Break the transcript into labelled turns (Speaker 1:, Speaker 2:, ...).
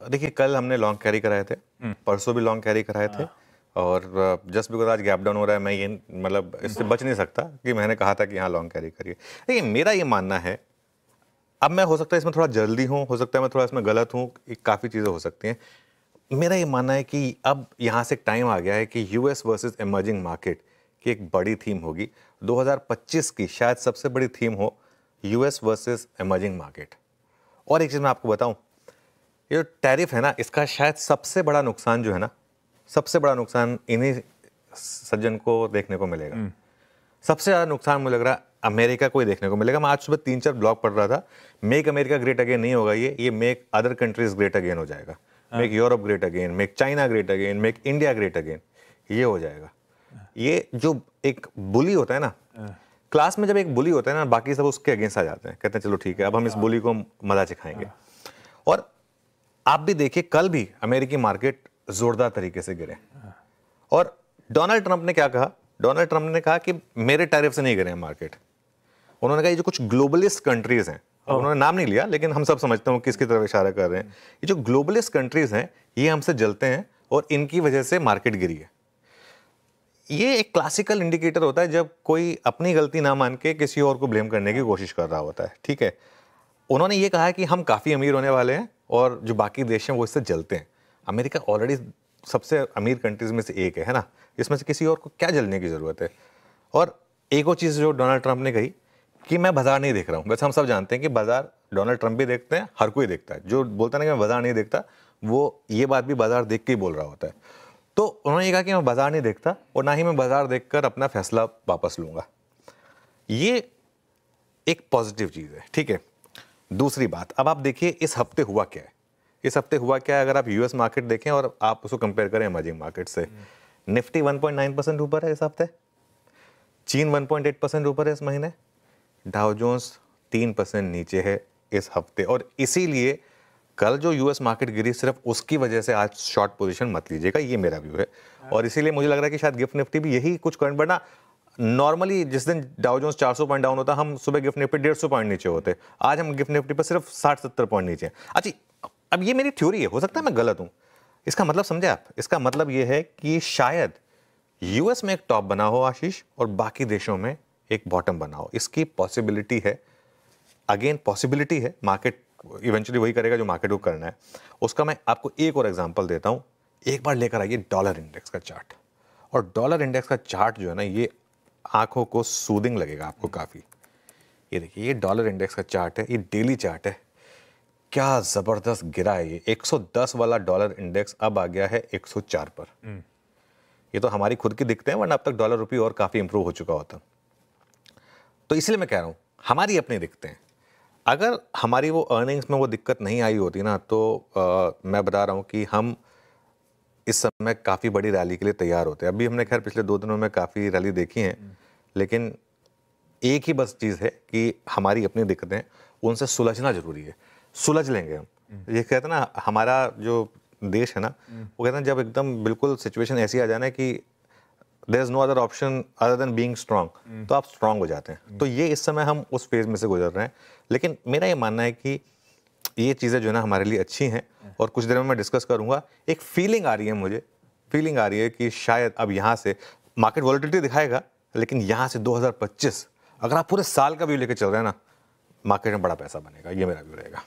Speaker 1: देखिए, कल हमने लॉन्ग कैरी कराए थे, परसों भी लॉन्ग कैरी कराए थे, और जस्ट बिकॉज आज गैप डाउन हो रहा है, मैं ये मतलब इससे बच नहीं सकता कि मैंने कहा था कि यहाँ लॉन्ग कैरी करिए। देखिए, मेरा ये मानना है, अब मैं हो सकता है इसमें थोड़ा जल्दी हूँ, हो सकता है मैं थोड़ा इसमें गलत हूँ, काफ़ी चीज़ें हो सकती हैं। मेरा ये मानना है कि अब यहाँ से टाइम आ गया है कि यूएस वर्सेस इमर्जिंग मार्केट की एक बड़ी थीम होगी। 2025 की शायद सबसे बड़ी थीम हो यूएस वर्सेस इमर्जिंग मार्केट। और एक चीज़ मैं आपको बताऊं, ये जो टैरिफ है ना, इसका शायद सबसे बड़ा नुकसान जो है ना, सबसे बड़ा नुकसान इन्हीं सज्जन को देखने को मिलेगा। सबसे ज़्यादा नुकसान मुझे लग रहा है अमेरिका को ही देखने को मिलेगा। मैं आज सुबह 3-4 ब्लॉग पढ़ रहा था, मेक अमेरिका ग्रेट अगेन नहीं होगा, ये make other countries great again हो जाएगा। Make Europe great again, make China great again, make India great again, ये हो जाएगा। ये जो एक बुली होता है ना, क्लास में जब एक बुली होता है ना, बाकी सब उसके अगेंस्ट आ जाते हैं, कहते हैं चलो ठीक है, अब हम इस बुली को मजा सिखाएंगे। और आप भी देखिए, कल भी अमेरिकी मार्केट जोरदार तरीके से गिरे। और डोनाल्ड ट्रंप ने क्या कहा? डोनाल्ड ट्रंप ने कहा कि मेरे टैरिफ से नहीं गिरे हैं मार्केट। उन्होंने कहा ये जो कुछ ग्लोबलिस्ट कंट्रीज हैं, उन्होंने नाम नहीं लिया लेकिन हम सब समझते हैं किसकी तरफ इशारा कर रहे हैं, ये जो ग्लोबलिस्ट कंट्रीज हैं ये हमसे जलते हैं और इनकी वजह से मार्केट गिरी है। ये एक क्लासिकल इंडिकेटर होता है जब कोई अपनी गलती ना मान के किसी और को ब्लेम करने की कोशिश कर रहा होता है, ठीक है। उन्होंने ये कहा है कि हम काफ़ी अमीर होने वाले हैं और जो बाकी देश हैं वो इससे जलते हैं। अमेरिका ऑलरेडी सबसे अमीर कंट्रीज में से एक है ना, इसमें से किसी और को क्या जलने की ज़रूरत है। और एक और चीज़ जो डोनाल्ड ट्रंप ने कही कि मैं बाजार नहीं देख रहा हूँ। वैसे हम सब जानते हैं कि बाजार डोनाल्ड ट्रंप भी देखते हैं, हर कोई देखता है। जो बोलता है ना कि मैं बाजार नहीं देखता, वो ये बात भी बाजार देख के ही बोल रहा होता है। तो उन्होंने ये कहा कि मैं बाजार नहीं देखता और ना ही मैं बाजार देखकर अपना फैसला वापस लूँगा। ये एक पॉजिटिव चीज़ है, ठीक है। दूसरी बात, अब आप देखिए इस हफ्ते हुआ क्या है। इस हफ्ते हुआ क्या है, अगर आप यूएस मार्केट देखें और आप उसको कंपेयर करें इमर्जिंग मार्केट से, निफ्टी 1.9% ऊपर है इस हफ्ते, चीन 1.8% ऊपर है इस महीने, डाउ जोन्स 3% नीचे है इस हफ्ते। और इसीलिए कल जो यूएस मार्केट गिरी, सिर्फ उसकी वजह से आज शॉर्ट पोजीशन मत लीजिएगा, ये मेरा व्यू है। और इसीलिए मुझे लग रहा है कि शायद गिफ्ट निफ्टी भी यही कुछ करंट बढ़ना। नॉर्मली जिस दिन डाउ जोन्स 400 पॉइंट डाउन होता, हम सुबह गिफ्ट निफ्टी 150 पॉइंट नीचे होते, आज हम गिफ्ट निफ्टी पर सिर्फ 60-70 पॉइंट नीचे हैं। अच्छा, अब ये मेरी थ्योरी है, हो सकता है मैं गलत हूं। इसका मतलब समझे आप? इसका मतलब ये है कि शायद यूएस में एक टॉप बना हो आशीष, और बाकी देशों में एक बॉटम बना हो। इसकी पॉसिबिलिटी है, अगेन पॉसिबिलिटी है। मार्केट इवेंचुअली वही करेगा जो मार्केट को करना है। उसका मैं आपको एक और एग्जांपल देता हूं। एक बार लेकर आइए डॉलर इंडेक्स का चार्ट। और डॉलर इंडेक्स का चार्ट जो है ना, ये आंखों को सूदिंग लगेगा आपको काफी। ये देखिए, ये डॉलर इंडेक्स का चार्ट है, ये डेली चार्ट है। क्या जबरदस्त गिरा है ये। 110 वाला डॉलर इंडेक्स अब आ गया है 104 पर। ये तो हमारी खुद की दिखते हैं, वरना अब तक डॉलर रुपये और काफी इंप्रूव हो चुका होता। तो इसलिए मैं कह रहा हूं, हमारी अपनी दिखते हैं। अगर हमारी वो अर्निंग्स में वो दिक्कत नहीं आई होती ना, तो मैं बता रहा हूं कि हम इस समय काफ़ी बड़ी रैली के लिए तैयार होते हैं। अभी हमने खैर पिछले 2 दिनों में काफ़ी रैली देखी हैं, लेकिन एक ही बस चीज़ है कि हमारी अपनी दिक्कतें, उनसे सुलझना जरूरी है। सुलझ लेंगे हम। ये कहते हैं ना, हमारा जो देश है ना, वो कहते हैं जब एकदम बिल्कुल सिचुएशन ऐसी आ जाए ना कि there is no other option other than being strong, तो आप स्ट्रांग हो जाते हैं। तो ये इस समय हम उस फेज में से गुजर रहे हैं। लेकिन मेरा ये मानना है कि ये चीज़ें जो है ना हमारे लिए अच्छी हैं, और कुछ देर में मैं डिस्कस करूंगा। एक फीलिंग आ रही है मुझे, फीलिंग आ रही है कि शायद अब यहाँ से मार्केट वॉलेटिलिटी दिखाएगा, लेकिन यहाँ से 2025 अगर आप पूरे साल का व्यू लेकर चल रहे हैं ना, मार्केट में बड़ा पैसा बनेगा। ये मेरा व्यू रहेगा।